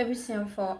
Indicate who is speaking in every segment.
Speaker 1: Everything for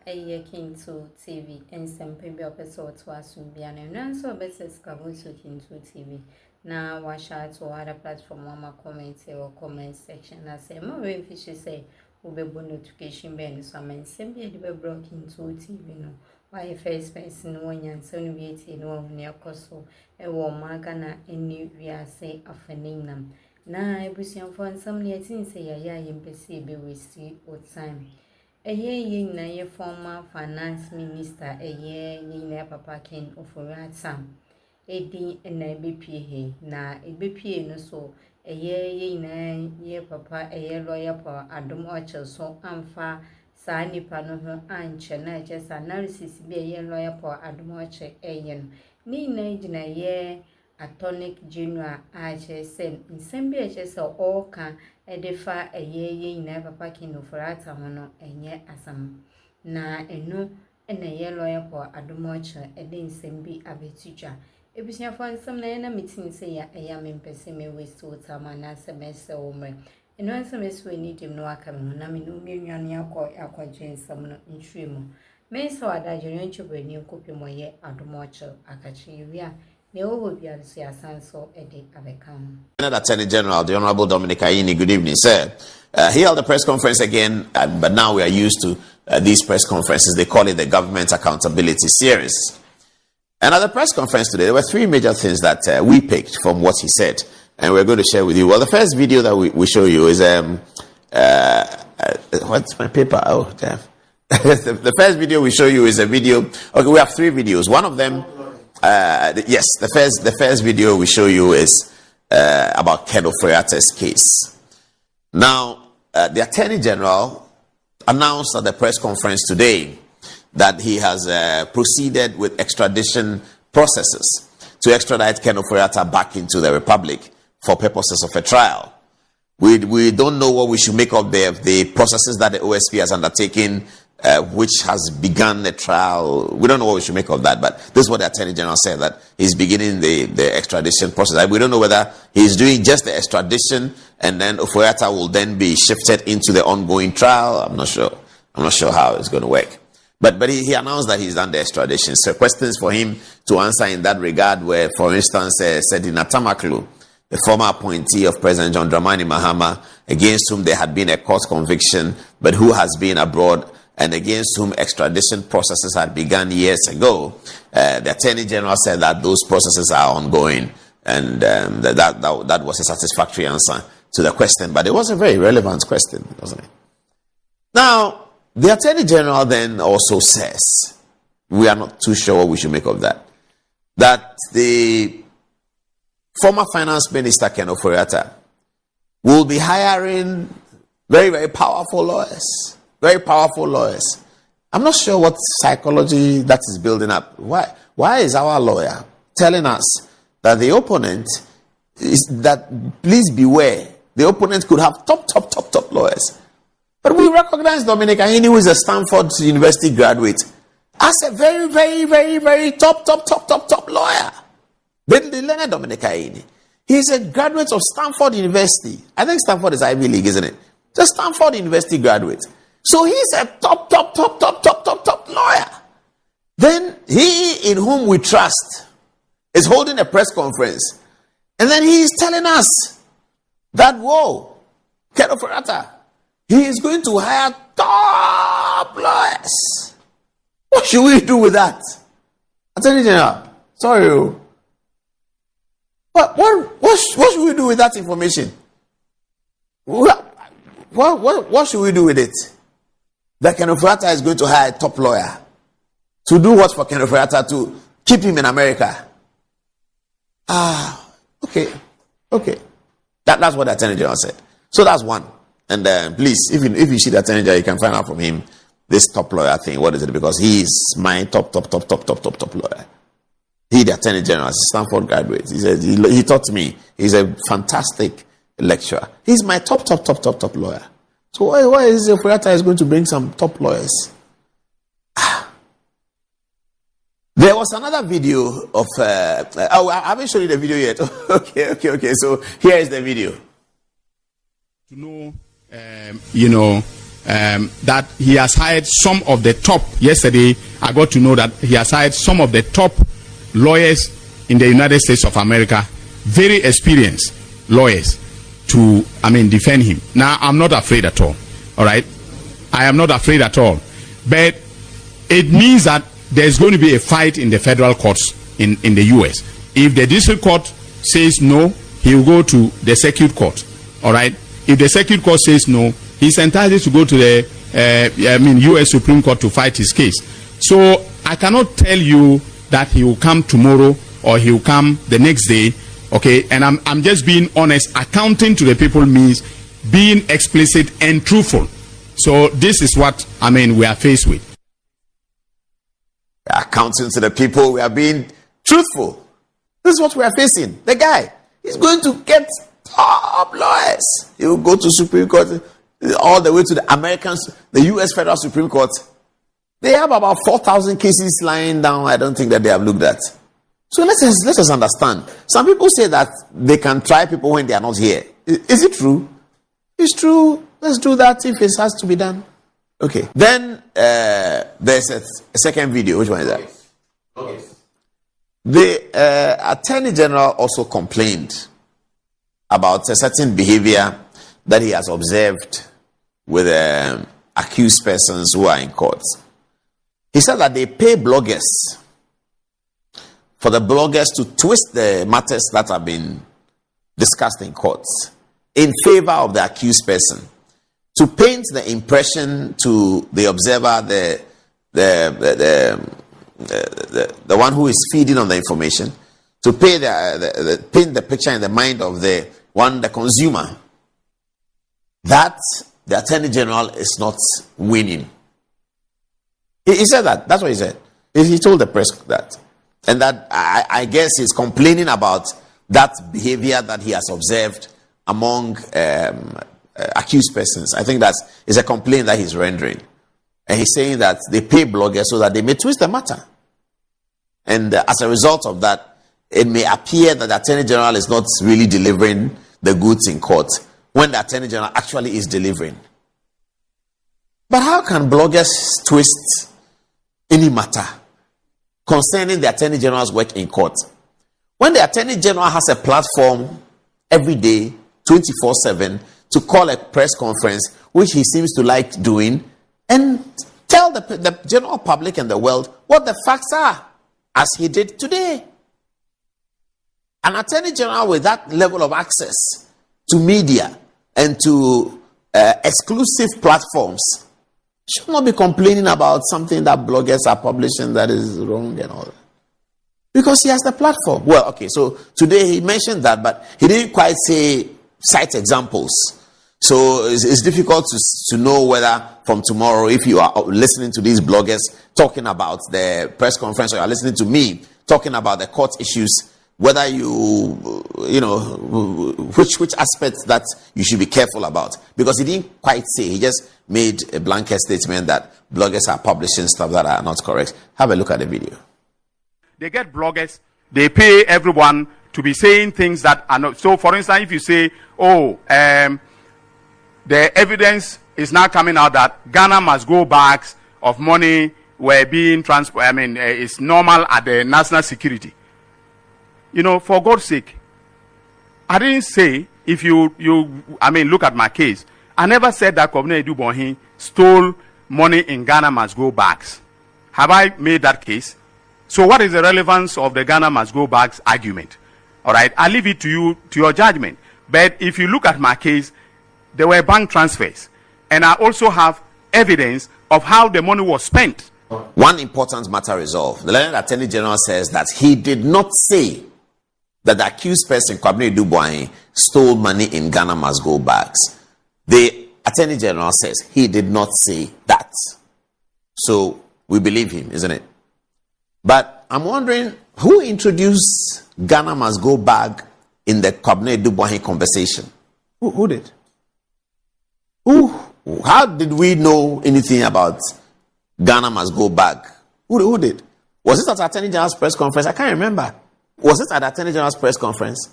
Speaker 1: a year king to TV and some baby episode to us soon be an and so best to king to TV. Now wash out to other platform mama comment or comment section. I say more fishy say will be notification ben so I'm simply be broken to TV no. Why first person one yan 78 no near Koso a warm Magana and new we are say of a name them. Now everything for some near things say ya in PC be we see what time. A year na ye former finance minister a year na papa ken ofurata edi na BPA na BPA no so a year na ye papa a year lawyer for Adam Orchel so amfa sa nipa no ho anche na just analysis be a year lawyer for Adam Orchel ayen ni na gina ye attorney general HSM nsɛmbi a kyerɛ sɛ ɔka ɛdefa ɛyɛ na papa kino forata hono ɛnyɛ asam na ɛno ɛna yɛ lawyer for adomoche ɛde nsɛmbi abetitwa ebusuafo nsɛm na ɛna meeting sɛ ya ɛya mempɛsɛ me waste time na semester wo mɛ ɛno nsɛm ɛso ani dim no aka me na me no mienwa no akɔgye nsɛm no ntwemu me sɛ wadagye no ntwebani kopi mo yɛ adomoche akakye wia.
Speaker 2: Another Attorney General, the Honorable Dominic Ayini, good evening, sir. He held a press conference again, but now we are used to these press conferences. They call it the Government Accountability Series. And at the press conference today, there were three major things that we picked from what he said, and we're going to share with you. Well, the first video that we show you is, what's my paper? Oh, damn. The first video we show you is a video. Okay, we have three videos. One of them, yes, the first video we show you is about Ken Ofori-Attah's case. Now, the Attorney General announced at the press conference today that he has proceeded with extradition processes to extradite Ken Ofori-Attah back into the Republic for purposes of a trial. We don't know what we should make of the processes that the OSP has undertaken, which has begun the trial. We don't know what we should make of that, but this is what the Attorney General said, that he's beginning the extradition process. We don't know whether he's doing just the extradition and then Ofori-Attah will then be shifted into the ongoing trial. I'm not sure how it's going to work. But he announced that he's done the extradition. So questions for him to answer in that regard were, for instance, Sedina Tamaklu, the former appointee of President John Dramani Mahama, against whom there had been a court conviction, but who has been abroad and against whom extradition processes had begun years ago. The Attorney General said that those processes are ongoing, and that was a satisfactory answer to the question. But it was a very relevant question, wasn't it? Now, the Attorney General then also says, we are not too sure what we should make of that the former Finance Minister Ken Ofori-Attah will be hiring very, very powerful lawyers. Very powerful lawyers. I'm not sure what psychology that is building up. Why is our lawyer telling us that the opponent is that, please beware, the opponent could have top lawyers? But we recognize Dominic Ayini, who is a Stanford University graduate, as a very, very, very, very top lawyer. The learned Dominic Ayini. He's a graduate of Stanford University. I think Stanford is Ivy League, isn't it? Just Stanford University graduate. So he's a top lawyer. Then he, in whom we trust, is holding a press conference. And then he is telling us that, whoa, Ken Ofori-Attah, he is going to hire top lawyers. What should we do with that? Attorney General, sorry. What should we do with that information? What should we do with it? That Ken Ofori-Attah is going to hire a top lawyer to do what for Ken Ofori-Attah? To keep him in America. Okay. That's what the Attorney General said. So that's one. And please, if you see the Attorney General, you can find out from him this top lawyer thing. What is it? Because he is my top lawyer. He, the Attorney General, is a Stanford graduate. He taught me. He's a fantastic lecturer. He's my top lawyer. So why is it Ofori-Attah is going to bring some top lawyers? There was another video of... I haven't shown you the video yet. Okay. So here is the video.
Speaker 3: To know, that he has hired some of the top. Yesterday, I got to know that he has hired some of the top lawyers in the United States of America, very experienced lawyers, to, defend him. Now, I'm not afraid at all. All right? I am not afraid at all. But it means that there's going to be a fight in the federal courts in the U.S. If the district court says no, he will go to the circuit court. All right? If the circuit court says no, he's entitled to go to the U.S. Supreme Court to fight his case. So I cannot tell you that he will come tomorrow or he will come the next day. Okay? And I'm just being honest. Accounting to the people means being explicit and truthful. So this is what, we are faced with.
Speaker 2: Accounting to the people, we are being truthful. This is what we are facing. The guy is going to get top lawyers. He will go to Supreme Court, all the way to the U.S. Federal Supreme Court. They have about 4,000 cases lying down. I don't think that they have looked at. So let us understand. Some people say that they can try people when they are not here. Is it true? It's true. Let's do that if it has to be done. Okay. Then there's a second video. Which one is that? Okay. The Attorney General also complained about a certain behavior that he has observed with accused persons who are in court. He said that they pay bloggers for the bloggers to twist the matters that have been discussed in courts in favor of the accused person, to paint the impression to the observer, the one who is feeding on the information, to paint the picture in the mind of the consumer, that the Attorney General is not winning. He said that. That's what he said. He told the press that. And that, I guess, he's complaining about that behavior that he has observed among accused persons. I think that is a complaint that he's rendering. And he's saying that they pay bloggers so that they may twist the matter. And as a result of that, it may appear that the Attorney General is not really delivering the goods in court when the Attorney General actually is delivering. But how can bloggers twist any matter concerning the Attorney General's work in court when the Attorney General has a platform every day, 24/7, to call a press conference, which he seems to like doing, and tell the general public and the world what the facts are, as he did today? An Attorney General with that level of access to media and to exclusive platforms should not be complaining about something that bloggers are publishing that is wrong and all that. Because he has the platform. Well, okay, so today he mentioned that, but he didn't quite cite examples. So it's difficult to know whether from tomorrow, if you are listening to these bloggers talking about the press conference, or you are listening to me talking about the court issues, whether which aspects that you should be careful about. Because he didn't quite say, he just made a blanket statement that bloggers are publishing stuff that are not correct. Have a look at the video.
Speaker 3: They get bloggers, they pay everyone to be saying things that are not. So, for instance, if you say, the evidence is now coming out that Ghana must go bags of money were being transported, it's normal at the national security. For God's sake, I didn't say, if you look at my case, I never said that Governor Edubonhi stole money in Ghana must go bags. Have I made that case? So what is the relevance of the Ghana must go bags argument? All right, I leave it to you, to your judgment. But if you look at my case, there were bank transfers. And I also have evidence of how the money was spent.
Speaker 2: One important matter resolved. The Learned Attorney General says that he did not say that the accused person, Kwabena Edubonhi, stole money in Ghana must go bags. The Attorney General says he did not say that. So we believe him, isn't it? But I'm wondering, who introduced Ghana must go bag in the Kwabena Edubonhi conversation? Who did? How did we know anything about Ghana must go bag? Who did? Was it at Attorney General's press conference? I can't remember. Was it at Attorney General's press conference?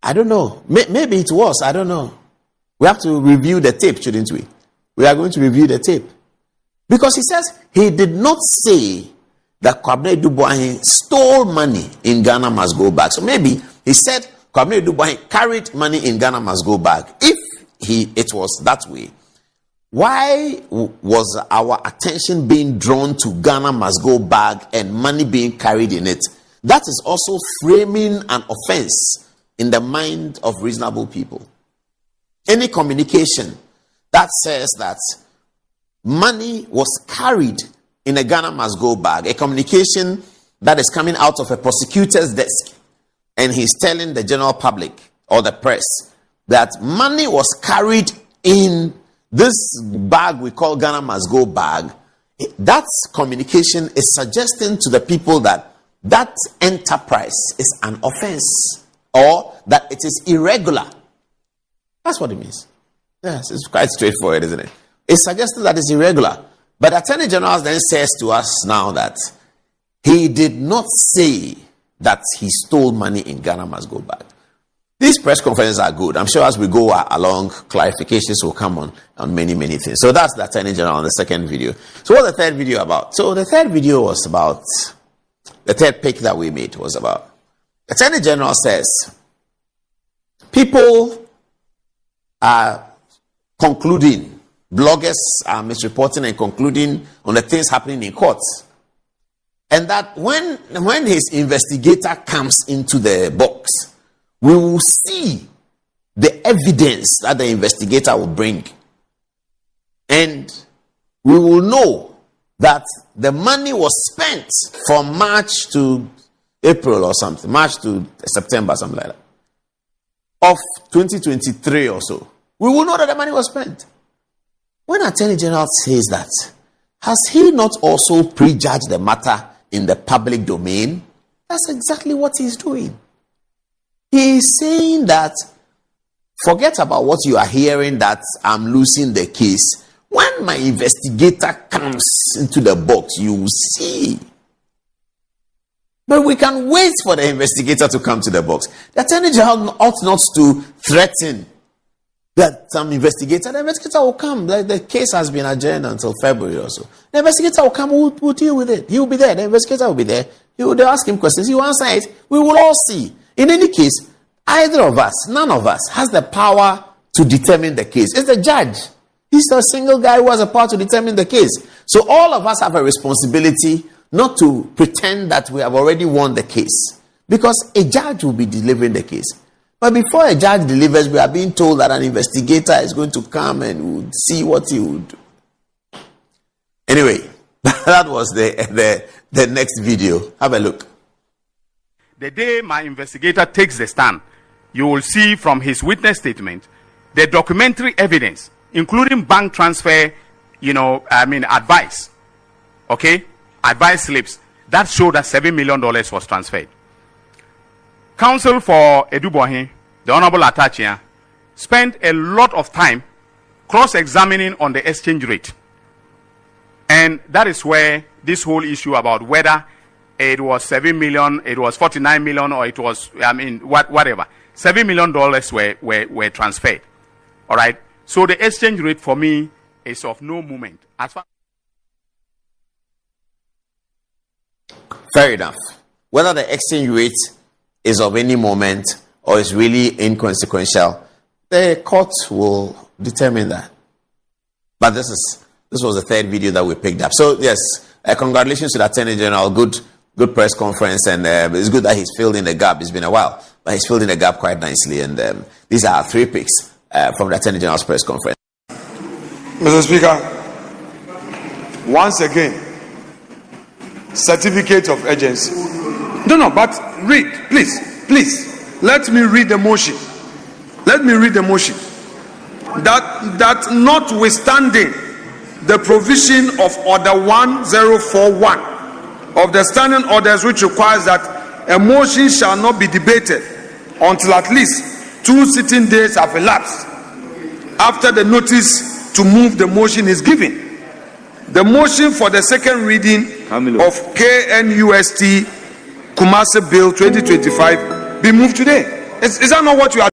Speaker 2: I don't know. Maybe it was. I don't know. We have to review the tape, shouldn't we? We are going to review the tape. Because he says he did not say that Kwabena Dubois stole money in Ghana must go back. So maybe he said Kwabena Dubois carried money in Ghana must go back. If it was that way, why was our attention being drawn to Ghana must go back and money being carried in it? That is also framing an offense in the mind of reasonable people. Any communication that says that money was carried in a Ghana must go bag, a communication that is coming out of a prosecutor's desk, and he's telling the general public or the press that money was carried in this bag we call Ghana must go bag, that communication is suggesting to the people that that enterprise is an offense or that it is irregular. That's what it means. Yes, it's quite straightforward, isn't it? It's suggesting that it's irregular. But the Attorney General then says to us now that he did not say that he stole money in Ghana must go back. These press conferences are good. I'm sure as we go along, clarifications will come on many, many things. So that's the Attorney General on the second video. So what's the third video about? So the third video was about, the third pick that we made was about, the Attorney General says, people are concluding, bloggers are misreporting and concluding on the things happening in courts. And that when his investigator comes into the box, we will see the evidence that the investigator will bring. And we will know that the money was spent from March to April or something, March to September, something like that, of 2023 or so. We will know that the money was spent. When Attorney General says that, has he not also prejudged the matter in the public domain? That's exactly what he's doing. He is saying that, forget about what you are hearing that I'm losing the case. When my investigator comes into the box, you will see. But we can wait for the investigator to come to the box. The Attorney General ought not to threaten that the investigator will come. The case has been adjourned until February or so. The investigator will come, we'll deal with it. He will be there. The investigator will be there. They'll ask him questions. He will answer it. We will all see. In any case, either of us, none of us, has the power to determine the case. It's the judge. He's the single guy who has the power to determine the case. So all of us have a responsibility not to pretend that we have already won the case, because a judge will be delivering the case. But before a judge delivers, we are being told that an investigator is going to come and would see what he would do. Anyway, that was the next video. Have a look.
Speaker 3: The day my investigator takes the stand, you will see from his witness statement the documentary evidence, including bank transfer, advice. Okay? Advice slips that show that $7 million was transferred. Counsel for Edubohin, the Honorable Atachia, spent a lot of time cross-examining on the exchange rate. And that is where this whole issue about whether it was 7 million, it was 49 million, or it was, whatever. $7 million were transferred. All right? So the exchange rate for me is of no moment. As far
Speaker 2: Fair enough. Whether the exchange rate is of any moment or is really inconsequential, the court will determine that. But this was the third video that we picked up. So yes, congratulations to the Attorney General. Good press conference, and it's good that he's filled in the gap. It's been a while, but he's filled in the gap quite nicely. And these are 3 picks from the Attorney General's press conference.
Speaker 4: Mr. Speaker, once again, certificate of urgency. No, but read, please. Let me read the motion. That notwithstanding the provision of Order 1041 of the standing orders, which requires that a motion shall not be debated until at least 2 sitting days have elapsed after the notice to move the motion is given, the motion for the second reading of KNUST Kumasi Bill 2025 be moved today. Is that not what you are